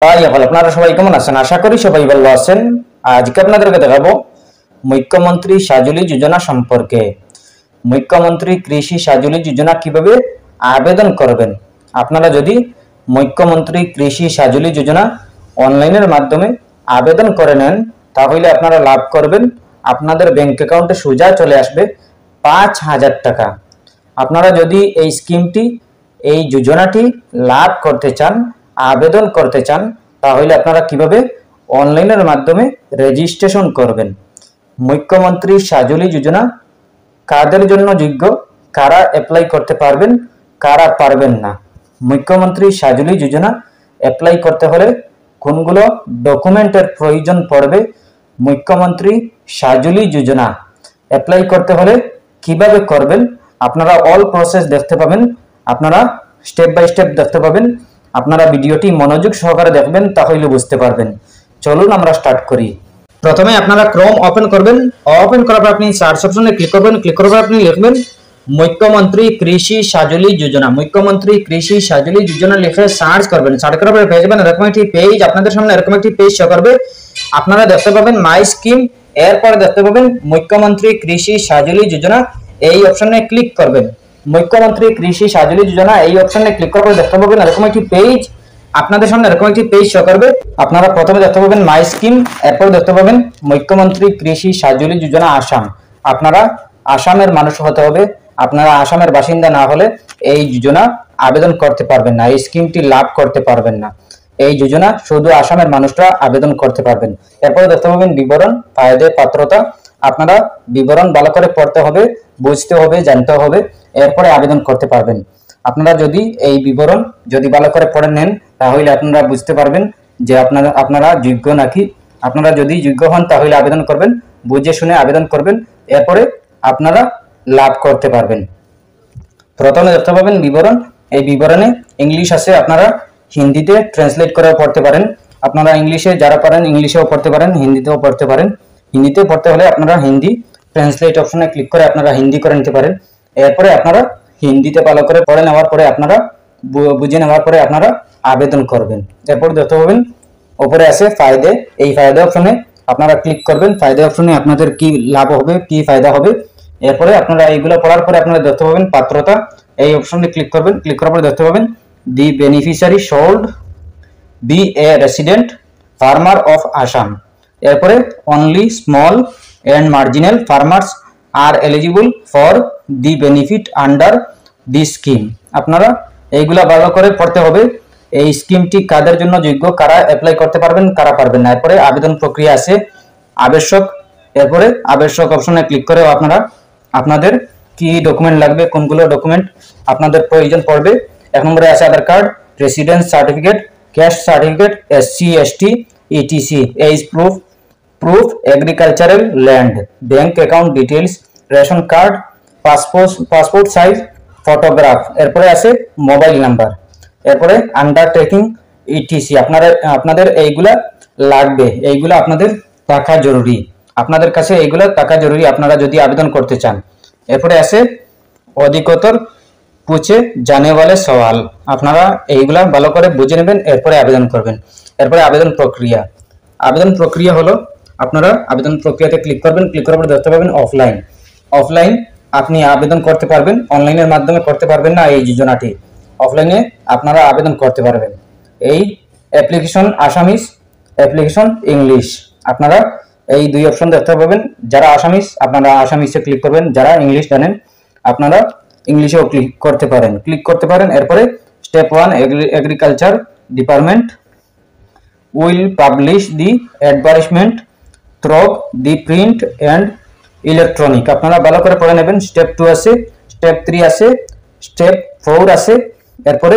তাই এখন আপনারা সবাই কেমন আছেন? আশা করি সবাই ভালো আছেন। আজকে আপনাদেরকে দেখাবো মুখ্যমন্ত্রী সাজুলি যোজনা সম্পর্কে। মুখ্যমন্ত্রী কৃষি সাজুলি যোজনা কিভাবে আবেদন করবেন। আপনারা যদি মুখ্যমন্ত্রী কৃষি সাজুলি যোজনা অনলাইনের মাধ্যমে আবেদন করে নেন তাহলে আপনারা লাভ করবেন, আপনাদের ব্যাংক অ্যাকাউন্টে সোজা চলে আসবে ৫,০০০ টাকা। আপনারা যদি এই স্কিমটি, এই যোজনাটি লাভ করতে চান, আবেদন করতে চান, তাহলে আপনারা কিভাবে অনলাইনের মাধ্যমে রেজিস্ট্রেশন করবেন। মুখ্যমন্ত্রী সাজুলি যোজনা কাদের জন্য যোগ্য, কারা অ্যাপ্লাই করতে পারবেন, কারা পারবেন না। মুখ্যমন্ত্রী সাজুলি যোজনা অ্যাপ্লাই করতে হলে কোনগুলো ডকুমেন্টের প্রয়োজন পড়বে, মুখ্যমন্ত্রী সাজুলি যোজনা অ্যাপ্লাই করতে হলে কিভাবে করবেন, আপনারা অল প্রসেস দেখতে পাবেন, আপনারা স্টেপ বাই স্টেপ দেখতে পাবেন। আপনারা ভিডিওটি মনোযোগ সহকারে দেখবেন, তাহলে বুঝতে পারবেন। চলুন আমরা স্টার্ট করি। প্রথমে আপনারা ক্রোম ওপেন করবেন। ওপেন করার পর আপনি সার্চ অপশনে ক্লিক করবেন। ক্লিক করার পর আপনি লিখবেন মুখ্যমন্ত্রী কৃষি সাজুলি যোজনা। মুখ্যমন্ত্রী কৃষি সাজুলি যোজনা লিখে সার্চ করবেন। সার্চ করার পর পেয়ে যাবেন এরকম একটি পেজ, আপনাদের সামনে এরকম একটি পেজ শো করবে। আপনারা দেখতে পাবেন মাই স্কিম, এরপর দেখতে পাবেন মুখ্যমন্ত্রী কৃষি সাজুলি যোজনা। এই অপশনে ক্লিক করবেন। মুখ্যমন্ত্রী কৃষি সাজুলি যোজনা এই অপশনে ক্লিক করার পর দেখতে পাবেন এরকম একটি পেজ, আপনাদের সামনে এরকম একটি পেজ শো করবে। আপনারা প্রথমে দেখতে পাবেন মাই স্কিম, এরপর দেখতে পাবেন মুখ্যমন্ত্রী কৃষি সাজুলি যোজনা আসাম। আপনারা আসামের মানুষ হতে হবে। আপনারা আসামের বাসিন্দা না হলে এই যোজনা আবেদন করতে পারবেন না, এই স্কিমটি লাভ করতে পারবেন না। এই যোজনা শুধু আসামের মানুষরা আবেদন করতে পারবেন। এরপরে দেখতে পাবেন বিবরণ, ফায়দে, পাত্রতা। আপনারা বিবরণ ভালো করে পড়তে হবে, বুঝতে হবে, জানতে হবে, এরপরে আবেদন করতে পারবেন। আপনারা যদি এই বিবরণ যদি ভালো করে পড়ে নেন তাহলে আপনারা বুঝতে পারবেন যে আপনারা যোগ্য নাকি। আপনারা যদি যোগ্য হন তাহলে আবেদন করবেন, বুঝে শুনে আবেদন করবেন, এরপরে আপনারা লাভ করতে পারবেন। প্রথমে দেখতে পাবেন বিবরণ। এই বিবরণে ইংলিশ আছে, আপনারা হিন্দিতে ট্রান্সলেট করে পড়তে পারেন। আপনারা ইংলিশে যারা পারেন ইংলিশেও পড়তে পারেন, হিন্দিতেও পড়তে পারেন। হিন্দিতে পড়তে হলে আপনারা হিন্দি ট্রান্সলেট অপশনে ক্লিক করে আপনারা হিন্দি করে নিতে পারেন। এরপরে আপনারা হিন্দিতে ভালো করে পড়ে নেওয়ার পরে আপনারা বুঝে নেওয়ার পরে আপনারা আবেদন করবেন। এরপর দেখতে পাবেন উপরে আছে ফায়দে। এই ফায়দা অপশনে আপনারা ক্লিক করবেন। ফায়দা অপশনে আপনাদের কি লাভ হবে, কি ফায়দা হবে। এরপরে আপনারা এইগুলো পড়ার পরে আপনারা দেখতে পাবেন পাত্রতা। এই অপশনে ক্লিক করবেন। ক্লিক করার পরে দেখতে পাবেন the beneficiary should be a resident farmer of Assam. এরপরে only small and marginal farmers are eligible for the benefit under the scheme. আপনারা এইগুলা ভালো করে পড়তে হবে। এই স্কিমটি কাদের জন্য যোগ্য, কারা অ্যাপ্লাই করতে পারবেন, কারা পারবেন না। এরপরে আবেদন প্রক্রিয়া আছে, আবশ্যক। এরপরে আবশ্যক অপশনে ক্লিক করে আপনারা আপনাদের কি ডকুমেন্ট লাগবে, কোনগুলো ডকুমেন্ট আপনাদের প্রয়োজন পড়বে। এক নম্বরে আছে Aadhaar card, residence certificate, caste certificate, SC ST ETC, age proof, proof agricultural land, bank account details, ration card, passport size photograph. এরপরে আছে মোবাইল নাম্বার। এরপরে আন্ডারটেকিং ইটিসি। আপনাদের এইগুলা লাগবে, এইগুলা আপনাদের থাকা জরুরি, আপনাদের কাছে এইগুলা থাকা জরুরি আপনারা যদি আবেদন করতে চান। এরপরে আছে অধিকতর পুছে জানে ওয়ালে সওয়াল। আপনারা এইগুলা ভালো করে বুঝে নেবেন, এরপরে আবেদন করবেন। এরপরে আবেদন প্রক্রিয়া। আবেদন প্রক্রিয়া হলো আপনারা আবেদন প্রক্রিয়াতে ক্লিক করবেন। ক্লিক করার পর দেখতে পাবেন অফলাইন। অফলাইন আপনি আবেদন করতে পারবেন, অনলাইনের মাধ্যমে করতে পারবেন না। এই যোজনাটি অফলাইনে আপনারা আবেদন করতে পারবেন। এই অ্যাপ্লিকেশন আসামিস, অ্যাপ্লিকেশন ইংলিশ। আপনারা এই দুই অপশন দেখতে পাবেন। যারা আসামিস আপনারা আসামিসে ক্লিক করবেন, যারা ইংলিশ জানেন আপনারা ইংলিশেও ক্লিক করতে পারেন। এরপরে step 1 agriculture department will publish the advertisement through the print and electronic. আপনারা ভালো করে পড়ে নেবেন। স্টেপ 2 আছে, স্টেপ 3 আছে, স্টেপ 4 আছে, এরপরে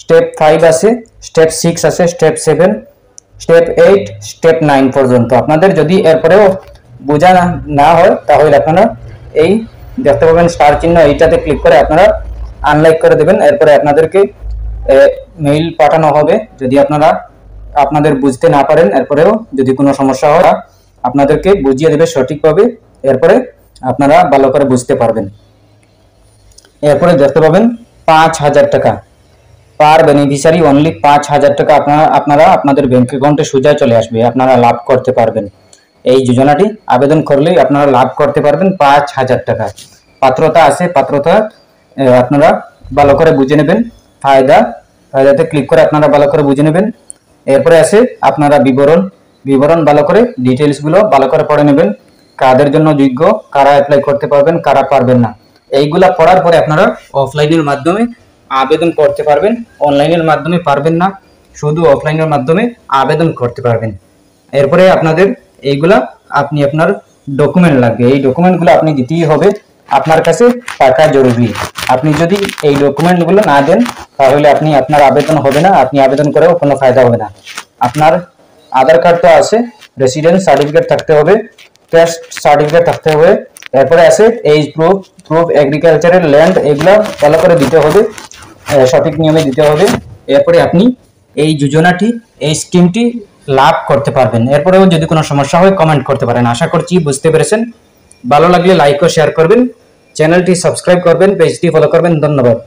স্টেপ 5 আছে, স্টেপ 6 আছে, স্টেপ 7, স্টেপ 8, স্টেপ 9 পর্যন্ত। আপনাদের যদি এরপরেও বোঝা না হয় তাহলে আপনারা এই দেখতে পাবেন স্টার চিহ্ন, এইটাতে ক্লিক করে আপনারা আনলাইক করে দেবেন। এরপরে আপনাদেরকে মেইল পাঠানো হবে। যদি আপনাদের বুঝতে না পারেন, এরপরেও যদি কোনো সমস্যা হয় আপনাদেরকে বুঝিয়ে দেবে সঠিকভাবে। এরপরে আপনারা ভালো করে বুঝতে পারবেন। এরপরে দেখতে পাবেন ৫,০০০ টাকা। পার বেনিফিশিয়ারি অনলি 5,000 টাকা আপনারা আপনাদের ব্যাংক অ্যাকাউন্টে সোজা চলে আসবে, আপনারা লাভ করতে পারবেন। এই যোজনাটি আবেদন করলেই আপনারা লাভ করতে পারবেন 5,000 টাকা। পাত্রতা আছে, পাত্রতা আপনারা ভালো করে বুঝে নেবেন। ফায়দাতে ক্লিক করে আপনারা ভালো করে বুঝে নেবেন। এরপরে আছে আপনারা বিবরণ ভালো করে ডিটেইলসগুলো ভালো করে পড়ে নেবেন। কাদের জন্য যোগ্য, কারা অ্যাপ্লাই করতে পারবেন, কারা পারবেন না, এইগুলা পড়ার পরে আপনারা অফলাইনের মাধ্যমে আবেদন করতে পারবেন। অনলাইনের মাধ্যমে পারবেন না, শুধু অফলাইনের মাধ্যমে আবেদন করতে পারবেন। এরপরে আপনাদের এইগুলা আপনার ডকুমেন্ট লাগবে, এই ডকুমেন্টগুলো আপনি দিতেই হবে। আপনার কাছে টাকা জরুরি, আপনি যদি এই ডকুমেন্টগুলো না দেন তাহলে আপনার আবেদন হবে না, আপনি আবেদন করেও কোনো ফায়দা হবে না। আপনার আধার কার্ড তো আছে, রেসিডেন্স সার্টিফিকেট থাকতে হবে, ক্যাস্ট সার্টিফিকেট থাকতে হবে। এরপরে আছে এজ প্রুফ এগ্রিকালচারাল ল্যান্ড, এগুলো ভালো করে দিতে হবে, সঠিক নিয়মে দিতে হবে। এরপরে আপনি এই যোজনাটি, এই স্কিমটি লাভ করতে পারবেন। এরপরেও যদি কোনো সমস্যা হয় কমেন্ট করতে পারেন। আশা করছি বুঝতে পেরেছেন। ভালো লাগলে লাইক ও শেয়ার করবেন, চ্যানেলটি সাবস্ক্রাইব করবেন, পেজটি ফলো করবেন। ধন্যবাদ।